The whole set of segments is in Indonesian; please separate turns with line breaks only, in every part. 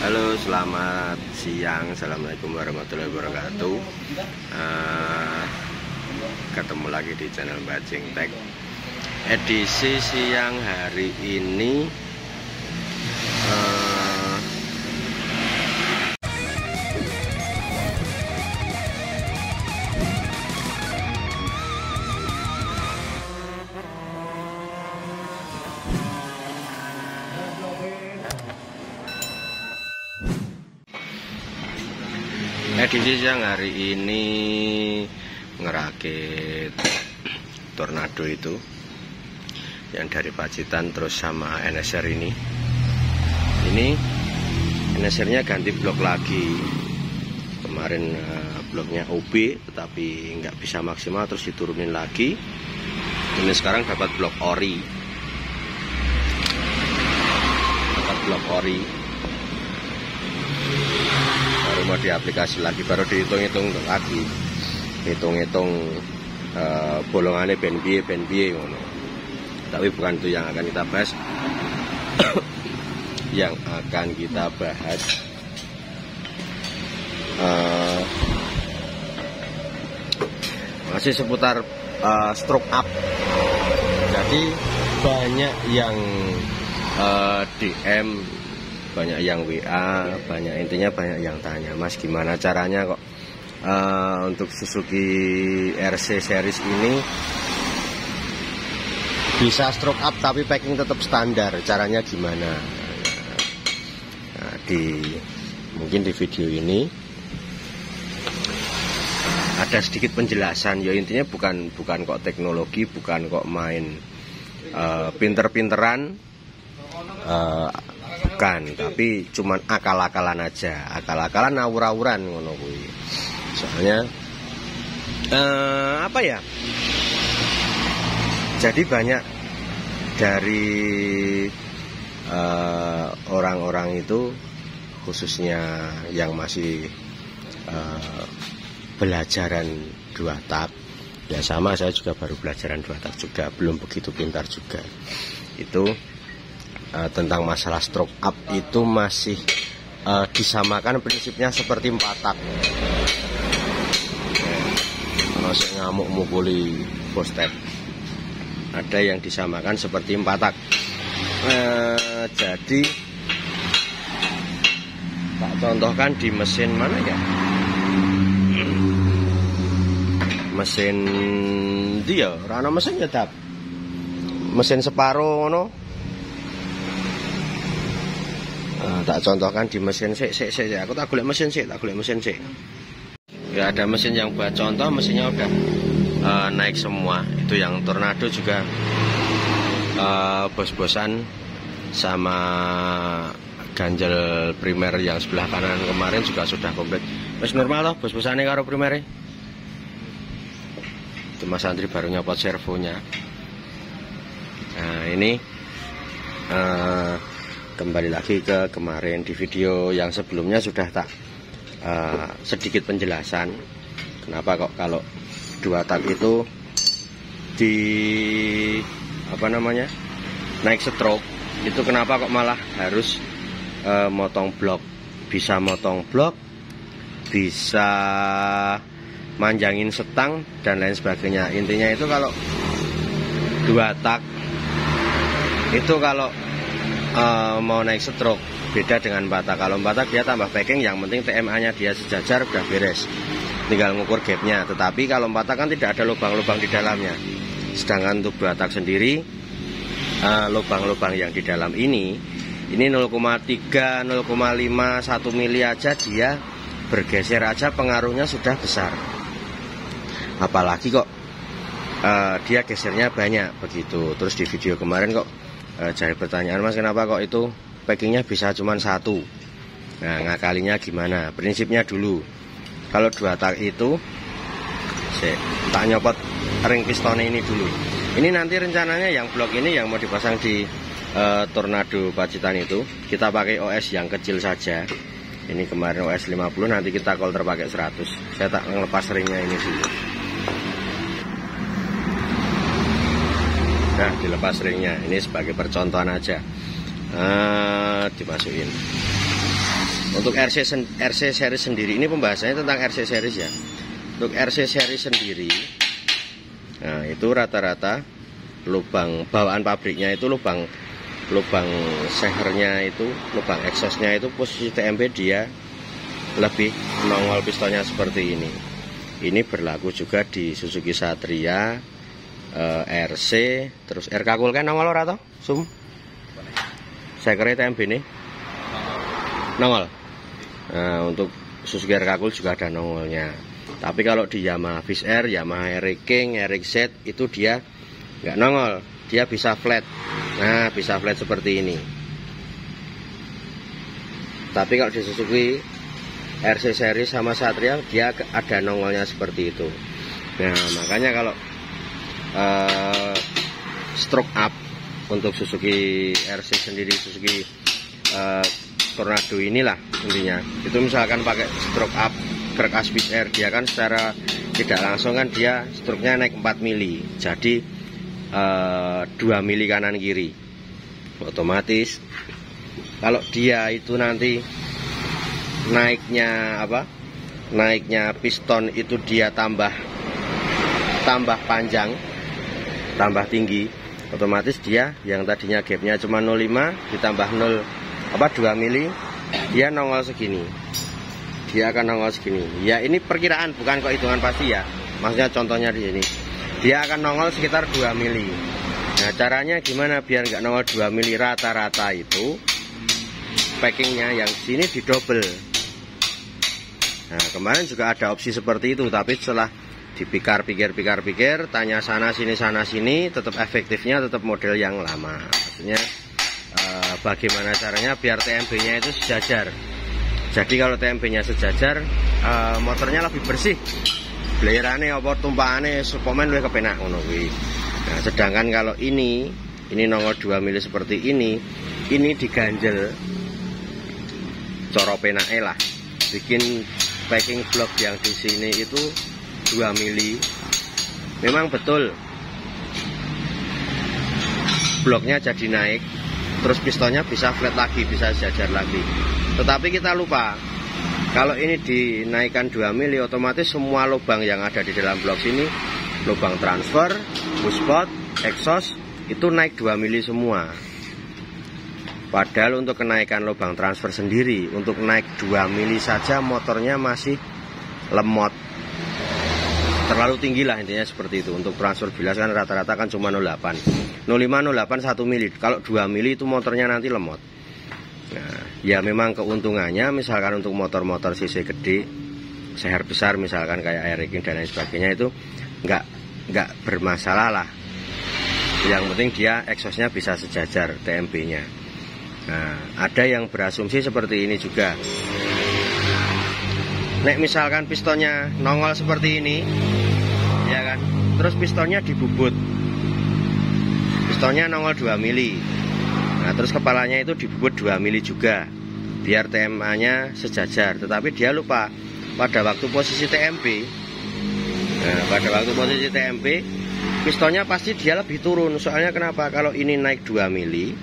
Halo, selamat siang. Assalamualaikum warahmatullahi wabarakatuh. Ketemu lagi di channel Bajing Tech. Edisi siang hari ini ngerakit Tornado itu yang dari Pacitan terus sama NSR ini NSR nya ganti blok lagi. Kemarin bloknya OB tetapi nggak bisa maksimal, terus diturunin lagi. Ini sekarang dapat blok ori, baru mau diaplikasi lagi, baru dihitung-hitung lagi, bolongannya ben piye ngono. Tapi bukan itu yang akan kita bahas. Yang akan kita bahas masih seputar stroke up. Jadi banyak yang DM, banyak yang WA, banyak yang tanya, Mas gimana caranya kok untuk Suzuki RC series ini bisa stroke up tapi packing tetap standar, caranya gimana? Nah, mungkin di video ini ada sedikit penjelasan. Ya intinya bukan kok teknologi, bukan kok main pinter-pinteran, bukan, tapi cuman akal-akalan aja, akal-akalan awur-awuran ngono kuwi. Soalnya apa ya? Jadi banyak dari orang-orang itu, khususnya yang masih belajaran 2 tak, ya sama saya juga baru belajaran 2 tak juga, belum begitu pintar juga. Itu tentang masalah stroke up itu masih disamakan prinsipnya seperti 4 tak. Masih ngamuk mukuli bostep. Ada yang disamakan seperti 4 tak. Jadi tak contohkan di mesin mana ya? Mesin dia, rana mesin nyedap. Mesin separuh ngono. Tak contohkan di mesin sik. Aku tak golek mesin sik. Ya ada mesin yang buat contoh, mesinnya udah naik semua. Itu yang Tornado juga bos-bosan sama ganjel primer yang sebelah kanan kemarin juga sudah komplit. Wis normal loh bos-bosannya karo primernya. Itu Mas Andri baru nyopot servonya. Nah ini kembali lagi ke kemarin. Di video yang sebelumnya sudah tak sedikit penjelasan kenapa kok kalau 2 tak itu di naik stroke itu, kenapa kok malah harus motong blok. Bisa motong blok, bisa manjangin setang dan lain sebagainya. Intinya itu kalau 2 tak itu kalau mau naik stroke beda dengan 4 tak. Kalau 4 tak dia tambah packing, yang penting TMA nya dia sejajar udah beres, tinggal ngukur gapnya. Tetapi kalau 4 tak kan tidak ada lubang-lubang di dalamnya. Sedangkan untuk 2 tak sendiri, lubang-lubang yang di dalam ini 0,3, 0,5, 1 mili aja dia bergeser aja pengaruhnya sudah besar. Apalagi kok dia gesernya banyak begitu. Terus di video kemarin kok jadi pertanyaan, Mas kenapa kok itu packingnya bisa cuma 1? Nah ngakalinya gimana? Prinsipnya dulu, kalau 2 tak itu tak nyopot ring pistonnya ini dulu. Ini nanti rencananya yang blok ini yang mau dipasang di Tornado Pacitan itu kita pakai OS yang kecil saja. Ini kemarin OS 50, nanti kita kolter pakai 100. Saya tak ngelepas ringnya ini dulu. Nah dilepas ringnya ini sebagai percontohan aja. Dimasukin. Untuk RC series sendiri, ini pembahasannya tentang RC series ya. Untuk RC series sendiri, nah itu rata-rata lubang bawaan pabriknya itu lubang sehernya itu, lubang exhaustnya itu posisi TMP dia lebih nongol pistonnya seperti ini. Ini berlaku juga di Suzuki Satria, RC, terus RK Cool kan nongol ora toh? Sum. Saya kira TMP ini nongol. Nah, untuk Suzuki RK Cool juga ada nongolnya. Tapi kalau di Yamaha Viz Air, Yamaha RX King, RX Z itu dia nggak nongol, dia bisa flat. Nah, bisa flat seperti ini. Tapi kalau di Suzuki RC series sama Satria dia ada nongolnya seperti itu. Nah, makanya kalau stroke up untuk Suzuki RC sendiri, Suzuki Tornado inilah intinya. Itu misalkan pakai stroke up Greg Viz Air, dia kan secara tidak langsung kan dia stroke-nya naik 4 mili. Jadi 2 mili kanan kiri. Otomatis kalau dia itu nanti naiknya naiknya piston itu dia tambah panjang, tambah tinggi, otomatis dia yang tadinya gapnya cuma 0,5 ditambah 2 mili, dia nongol segini. Dia akan nongol segini. Ya ini perkiraan, bukan kok hitungan pasti ya. Maksudnya contohnya di sini, dia akan nongol sekitar 2 mili. Nah, caranya gimana biar nggak nongol 2 mili? Rata-rata itu packingnya yang sini didobel. Nah, kemarin juga ada opsi seperti itu, tapi setelah dipikir-pikir, tanya sana sini, tetap efektifnya tetap model yang lama. Maksudnya bagaimana caranya biar TMB-nya itu sejajar. Jadi kalau TMB-nya sejajar, motornya lebih bersih. Blayerane apa tumpahane suplemen luwih kepenak ngono kuwi. Nah, sedangkan kalau ini nongol 2 mili seperti ini diganjel coro penake lah. Bikin packing block yang di sini itu 2 mili. Memang betul bloknya jadi naik, terus pistonnya bisa flat lagi, bisa sejajar lagi. Tetapi kita lupa, kalau ini dinaikkan 2 mili, otomatis semua lubang yang ada di dalam blok sini, lubang transfer, bushpot, exhaust, itu naik 2 mili semua. Padahal untuk kenaikan lubang transfer sendiri, untuk naik 2 mili saja motornya masih lemot. Terlalu tinggi lah intinya seperti itu. Untuk transfer bilas kan rata-rata kan cuma 0,8 1 mili. Kalau 2 mili itu motornya nanti lemot. Nah, ya memang keuntungannya misalkan untuk motor-motor cc gede, seher besar misalkan kayak RX King dan lain sebagainya, itu nggak bermasalah lah. Yang penting dia exhaustnya bisa sejajar TMB-nya. Nah, ada yang berasumsi seperti ini juga. Nek misalkan pistonnya nongol seperti ini, ya kan, terus pistonnya dibubut, pistonnya nongol 2 mili. Nah, terus kepalanya itu dibubut 2 mili juga, biar TMA-nya sejajar. Tetapi dia lupa pada waktu posisi TMB. Nah, pada waktu posisi TMB, pistonnya pasti dia lebih turun. Soalnya kenapa? Kalau ini naik 2 mili,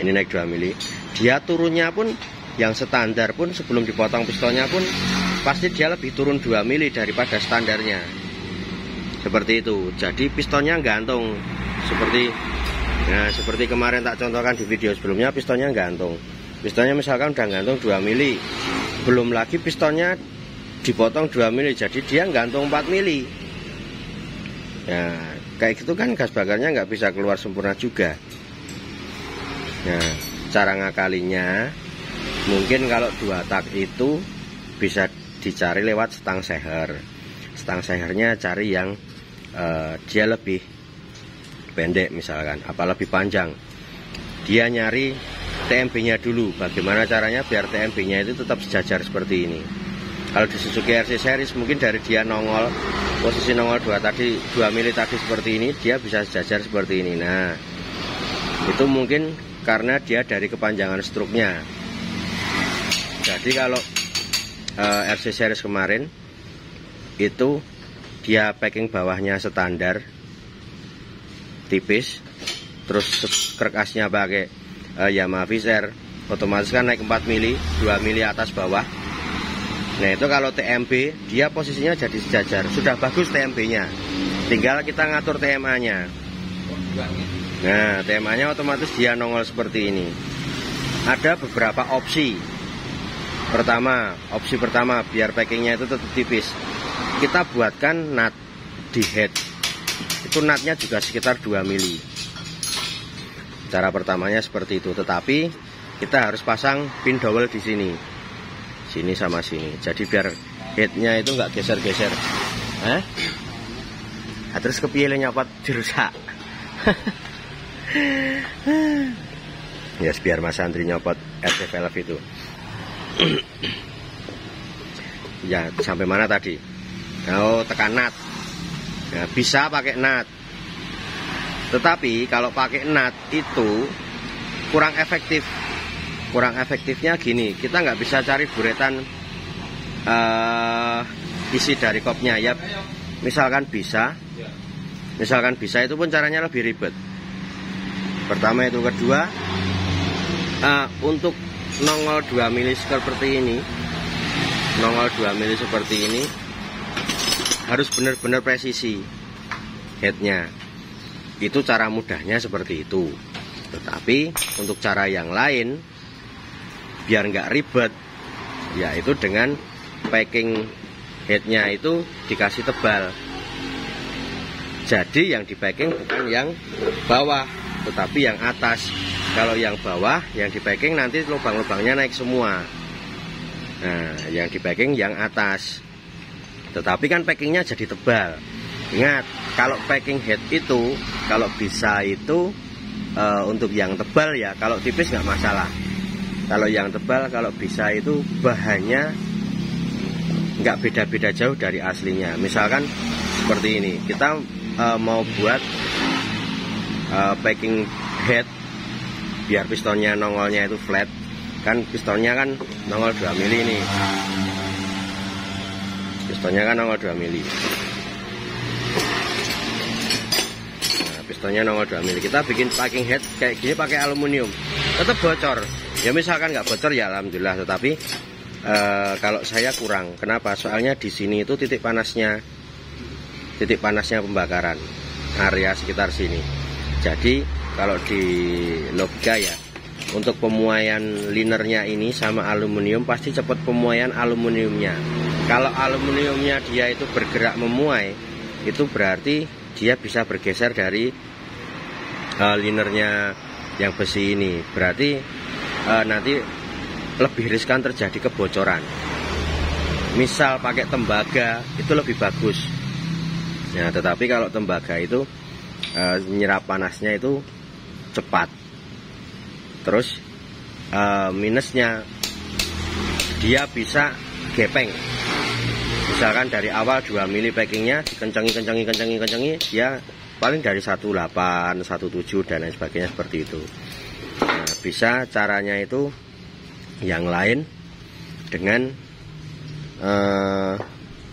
ini naik 2 mili, dia turunnya pun yang standar pun sebelum dipotong pistonnya pun pasti dia lebih turun 2 mili daripada standarnya. Seperti itu. Jadi pistonnya gantung seperti kemarin tak contohkan di video sebelumnya, pistonnya gantung. Pistonnya misalkan udah gantung 2 mili, belum lagi pistonnya dipotong 2 mili, jadi dia gantung 4 mili. Ya kayak gitu kan gas bakarnya nggak bisa keluar sempurna juga. Nah, cara ngakalinya mungkin kalau 2 tak itu bisa dicari lewat stang seher. Stang sehernya cari yang dia lebih pendek misalkan, apa lebih panjang. Dia nyari TMB-nya dulu. Bagaimana caranya biar TMB-nya itu tetap sejajar seperti ini. Kalau di Suzuki RC series mungkin dari dia nongol, posisi nongol 2 mili tadi seperti ini, dia bisa sejajar seperti ini. Nah, itu mungkin karena dia dari kepanjangan struknya. Jadi kalau RC series kemarin itu dia packing bawahnya standar tipis, terus kerkasnya pakai Yamaha Viz Air, otomatis kan naik 4 mili, 2 mili atas bawah. Nah itu kalau TMB dia posisinya jadi sejajar, sudah bagus TMB-nya, tinggal kita ngatur TMA-nya. Nah TMA-nya otomatis dia nongol seperti ini. Ada beberapa opsi. Opsi pertama biar packingnya itu tetap tipis, kita buatkan nut di head. Itu nutnya juga sekitar 2 mili. Cara pertamanya seperti itu, tetapi kita harus pasang pin dowel di sini. Sini sama sini. Jadi biar headnya itu nggak geser-geser. Terus kepiye nyopot dirusak. Ya, biar Mas Andri nyopot RC valve itu. Ya, sampai mana tadi? Oh, tekan nut. Nah, bisa pakai nut. Tetapi kalau pakai nut itu kurang efektif. Kurang efektifnya gini, kita nggak bisa cari buretan isi dari kopnya ya. Misalkan bisa itu pun caranya lebih ribet. Pertama itu, kedua untuk nongol 2 mili seperti ini, harus benar-benar presisi headnya. Itu cara mudahnya seperti itu. Tetapi untuk cara yang lain biar nggak ribet, yaitu dengan packing headnya itu dikasih tebal. Jadi yang di packing bukan yang bawah, tetapi yang atas. Kalau yang bawah, yang di packing nanti lubang-lubangnya naik semua. Nah, yang di packing yang atas. Tetapi kan packingnya jadi tebal. Ingat, kalau packing head itu, kalau bisa itu untuk yang tebal ya, kalau tipis nggak masalah. Kalau yang tebal, kalau bisa itu bahannya nggak beda-beda jauh dari aslinya. Misalkan seperti ini, kita mau buat packing head biar pistonnya nongolnya itu flat. Kan pistonnya kan nongol 2 mili nih. Pistonnya kan nongol 2 mili. Nah, pistonnya nongol 2 mili. Kita bikin packing head kayak gini pakai aluminium. Tetap bocor. Ya misalkan nggak bocor ya alhamdulillah, tetapi kalau saya kurang. Kenapa? Soalnya di sini itu titik panasnya pembakaran, area sekitar sini. Jadi kalau di logika ya, untuk pemuaian linernya ini sama aluminium pasti cepat pemuaian aluminiumnya. Kalau aluminiumnya dia itu bergerak memuai, itu berarti dia bisa bergeser dari linernya yang besi ini. Berarti nanti lebih riskan terjadi kebocoran. Misal pakai tembaga itu lebih bagus. Ya, tetapi kalau tembaga itu nyerap panasnya itu cepat. Terus minusnya dia bisa gepeng. Misalkan dari awal 2 mili packingnya kencengi, dia paling dari 18, 17 dan lain sebagainya seperti itu. Nah, bisa caranya itu yang lain dengan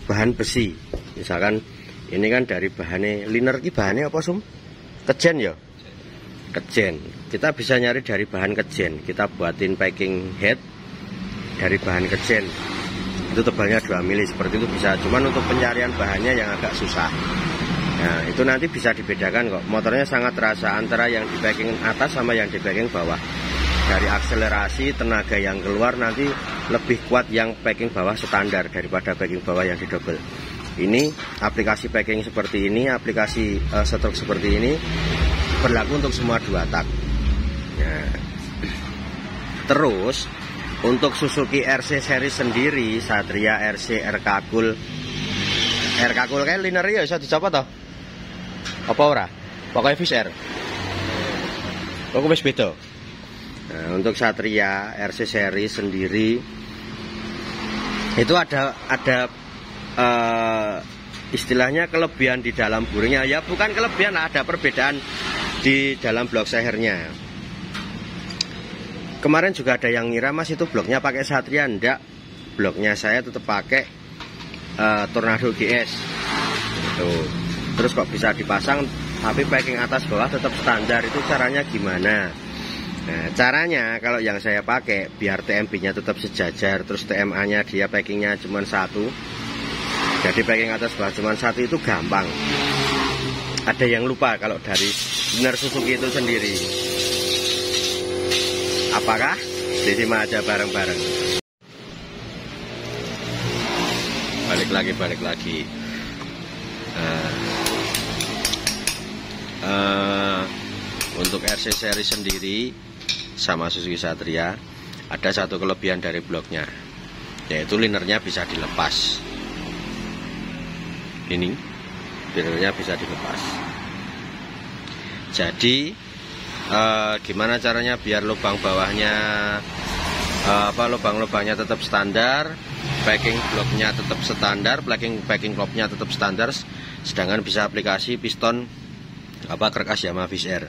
bahan besi. Misalkan ini kan dari bahannya liner, ini bahannya apa Sum? Kejen ya? Kejen. Kita bisa nyari dari bahan kejen. Kita buatin packing head dari bahan kejen. Itu tebalnya 2 mili seperti itu bisa. Cuman untuk pencarian bahannya yang agak susah. Nah, itu nanti bisa dibedakan kok. Motornya sangat terasa antara yang di packing atas sama yang di packing bawah. Dari akselerasi, tenaga yang keluar nanti lebih kuat yang packing bawah standar daripada packing bawah yang di double. Ini aplikasi packing seperti ini, aplikasi stroke seperti ini berlaku untuk semua 2 tak. Nah, terus untuk Suzuki RC seri sendiri, Satria RC RK Cool kayak liner ya bisa dicopot toh? Apa ora? Pokoknya Fish Air. Kok wis beda. Nah, untuk Satria RC seri sendiri itu ada istilahnya kelebihan di dalam buringnya. Ya bukan kelebihan, ada perbedaan di dalam blok sehernya. Kemarin juga ada yang ngira Mas itu bloknya pakai Satria. Enggak, bloknya saya tetap pakai Tornado GS. Tuh. Terus kok bisa dipasang tapi packing atas bawah tetap standar. Itu caranya gimana? Nah, caranya kalau yang saya pakai biar TMB-nya tetap sejajar, terus TMA-nya dia packingnya cuma satu, jadi packing atas bawah cuma satu, itu gampang. Ada yang lupa kalau dari liner Suzuki itu sendiri. Apakah? Disimak aja bareng-bareng. Balik lagi. Untuk RC seri sendiri sama Suzuki Satria ada satu kelebihan dari bloknya, yaitu linernya bisa dilepas. Ini linernya bisa dilepas. Jadi gimana caranya biar lubang bawahnya lubang-lubangnya tetap standar, packing bloknya tetap standar, packing klopnya tetap standar, sedangkan bisa aplikasi piston kerkas Yamaha Fish Air.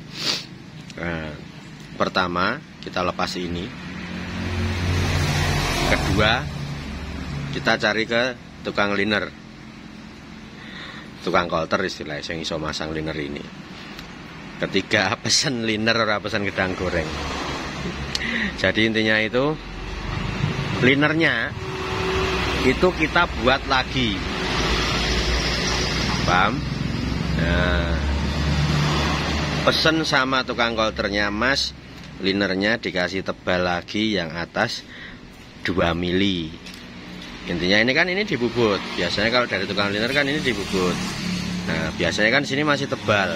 Pertama kita lepas ini, kedua kita cari ke tukang liner, tukang kolter istilahnya yang iso masang liner ini. Ketiga pesen liner ora pesen gedang goreng. Jadi intinya itu linernya itu kita buat lagi, paham? Nah, pesen sama tukang kolternya, Mas, linernya dikasih tebal lagi yang atas 2 mili. Intinya ini dibubut. Biasanya kalau dari tukang liner kan ini dibubut. Nah, biasanya kan sini masih tebal.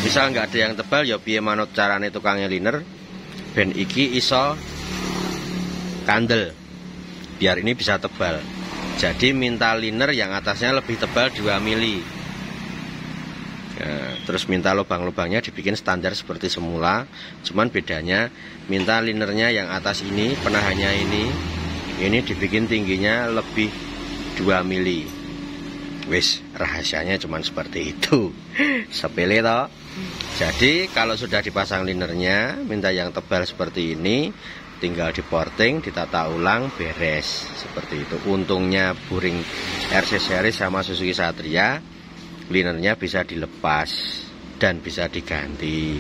Misal nggak ada yang tebal, ya piye manut carane tukangnya liner ben iki iso kandel biar ini bisa tebal. Jadi minta liner yang atasnya lebih tebal 2 mili. Nah, terus minta lubang-lubangnya dibikin standar seperti semula, cuman bedanya minta linernya yang atas ini, penahannya ini dibikin tingginya lebih 2 mili. Wis, rahasianya cuman seperti itu. Sepele toh. Jadi kalau sudah dipasang linernya, minta yang tebal seperti ini, tinggal diporting, ditata ulang, beres. Seperti itu. Untungnya Buring RC Series sama Suzuki Satria, linernya bisa dilepas dan bisa diganti.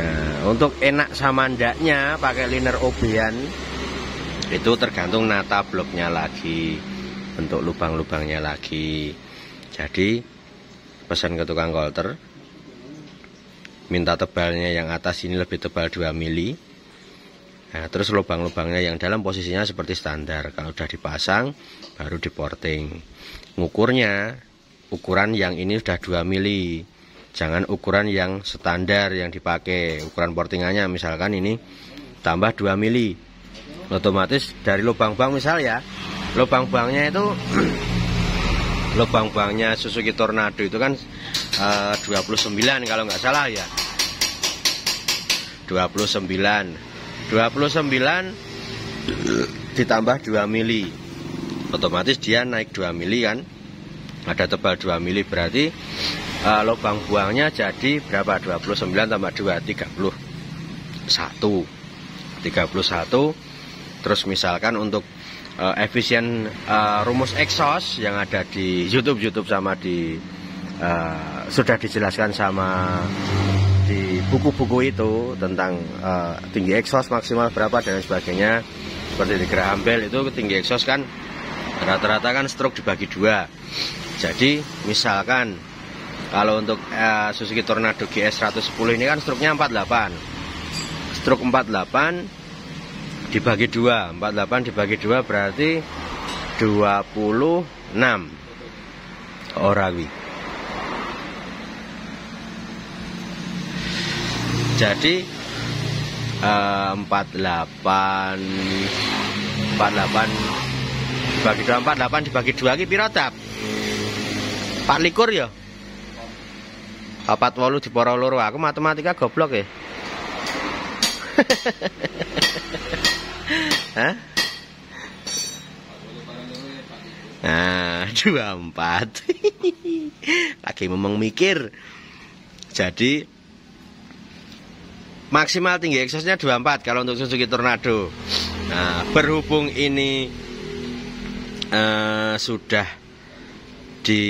Nah, untuk enak sama ndaknya pakai liner OB-an itu tergantung nata bloknya lagi, bentuk lubang-lubangnya lagi. Jadi pesan ke tukang kolter, minta tebalnya yang atas ini lebih tebal 2 mili. Nah, terus lubang-lubangnya yang dalam posisinya seperti standar. Kalau udah dipasang baru diporting. Ngukurnya ukuran yang ini sudah 2 mili. Jangan ukuran yang standar yang dipakai. Ukuran portingannya misalkan ini tambah 2 mili. Otomatis dari lubang-lubang misal ya, lubang-lubangnya itu lubang-lubangnya Suzuki Tornado itu kan 29 kalau nggak salah ya. 29 ditambah 2 mili. Otomatis dia naik 2 mili kan. Ada tebal 2 mili, berarti lubang buangnya jadi berapa? 29 tambah 2, 31. Terus misalkan untuk efisien rumus exhaust yang ada di YouTube sama di sudah dijelaskan sama di buku-buku itu tentang tinggi exhaust maksimal berapa dan sebagainya. Seperti di Graham Bell itu tinggi exhaust kan rata-rata kan stroke dibagi 2. Jadi misalkan kalau untuk Suzuki Tornado GS 110 ini kan stroke-nya 48. Stroke 48 dibagi 2, 48 dibagi 2 berarti 26 orawi. Jadi 48 dibagi 2, 48 dibagi 2 iki piro tap? 24 ya? 48 diporo loro, aku matematika goblok ya. Hah? Nah, 24. Lagi memang mikir. Jadi maksimal tinggi exhaustnya 24 kalau untuk Suzuki Tornado. Nah, berhubung ini sudah di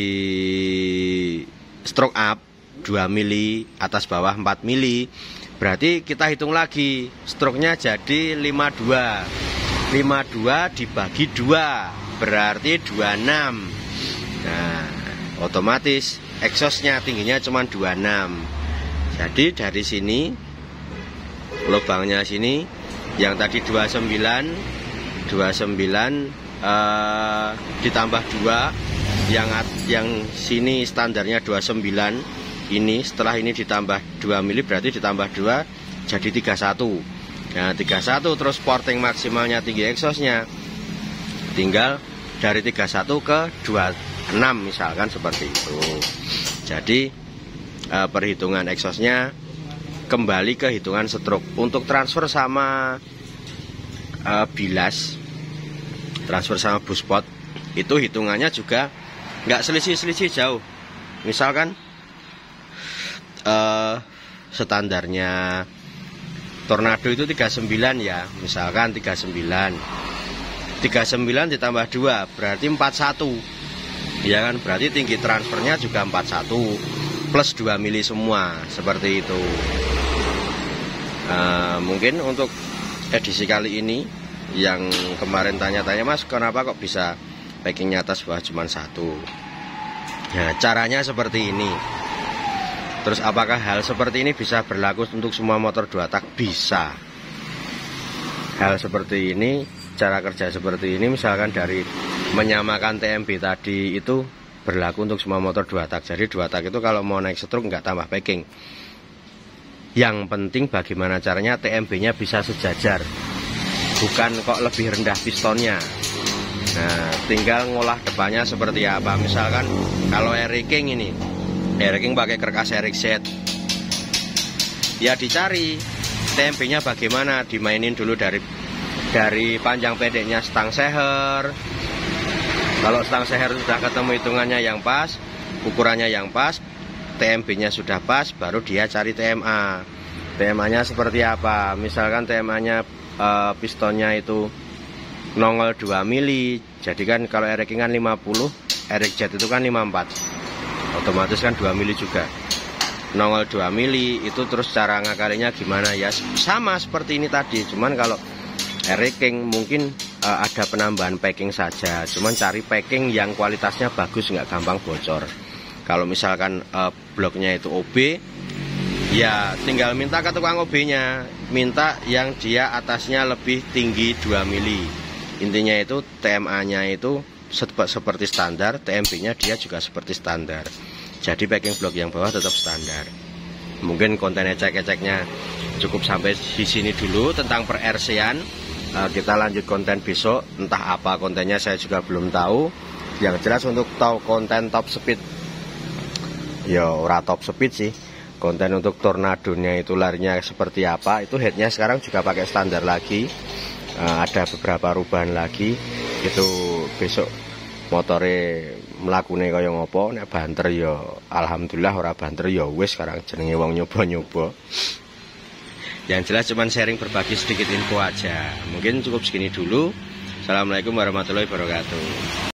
stroke up 2 mili, atas bawah 4 mili, Berarti kita hitung lagi, stroke-nya jadi 52. 52 dibagi 2 berarti 26. Nah, otomatis exhaustnya tingginya cuma 26. Jadi dari sini lubangnya sini yang tadi 29 ditambah 2, yang sini standarnya 29, ini setelah ini ditambah 2 mili berarti ditambah 2 jadi 31. Nah 31 terus porting maksimalnya tinggi exhaustnya tinggal dari 31 ke 26 misalkan seperti itu. Jadi perhitungan exhaustnya kembali ke hitungan stroke. Untuk transfer sama bilas, transfer sama buspot itu hitungannya juga nggak selisih-selisih jauh. Misalkan standarnya Tornado itu 39 ya, misalkan 39 ditambah 2 berarti 41 ya kan, berarti tinggi transfernya juga 41 plus 2 mili semua seperti itu. Mungkin untuk edisi kali ini yang kemarin tanya-tanya, Mas kenapa kok bisa packingnya atas bawah cuma 1. Nah caranya seperti ini. Terus apakah hal seperti ini bisa berlaku untuk semua motor 2 tak? Bisa. Hal seperti ini, cara kerja seperti ini misalkan dari menyamakan TMB tadi itu berlaku untuk semua motor 2 tak. Jadi 2 tak itu kalau mau naik stroke nggak tambah packing. Yang penting bagaimana caranya TMB-nya bisa sejajar, bukan kok lebih rendah pistonnya. Nah tinggal ngolah depannya seperti apa. Misalkan kalau Eric King ini, Eric King pakai kerkas Eric Z, ya dicari TMB-nya bagaimana, dimainin dulu dari panjang pendeknya stang seher. Kalau stang seher sudah ketemu hitungannya yang pas, ukurannya yang pas, TMB-nya sudah pas, baru dia cari TMA. TMA-nya seperti apa? Misalkan TMA-nya pistonnya itu nongol 2 mili. Jadi kan kalau Eric King kan 50, Eric Z itu kan 54. Otomatis kan 2 mili juga. Nongol 2 mili itu terus cara ngakalinya gimana ya? Sama seperti ini tadi, cuman kalau Eric King mungkin ada penambahan packing saja, cuman cari packing yang kualitasnya bagus, nggak gampang bocor. Kalau misalkan bloknya itu OB, ya tinggal minta ke tukang OB-nya, minta yang dia atasnya lebih tinggi 2 mili. Intinya itu TMA-nya itu seperti standar, TMB-nya dia juga seperti standar. Jadi packing blok yang bawah tetap standar. Mungkin konten ecek-eceknya cukup sampai di sini dulu tentang per RC-an. Kita lanjut konten besok, entah apa kontennya saya juga belum tahu. Yang jelas untuk tahu konten top speed, ya ora top speed sih. Konten untuk Tornadonya itu larinya seperti apa, itu headnya sekarang juga pakai standar lagi. Ada beberapa perubahan lagi. Itu besok motore mlakune kaya ngopo, nek banter ya alhamdulillah, ora banter ya wis, sekarang jenenge wong nyoba-nyoba. Yang jelas cuman sharing berbagi sedikit info aja. Mungkin cukup segini dulu. Assalamualaikum warahmatullahi wabarakatuh.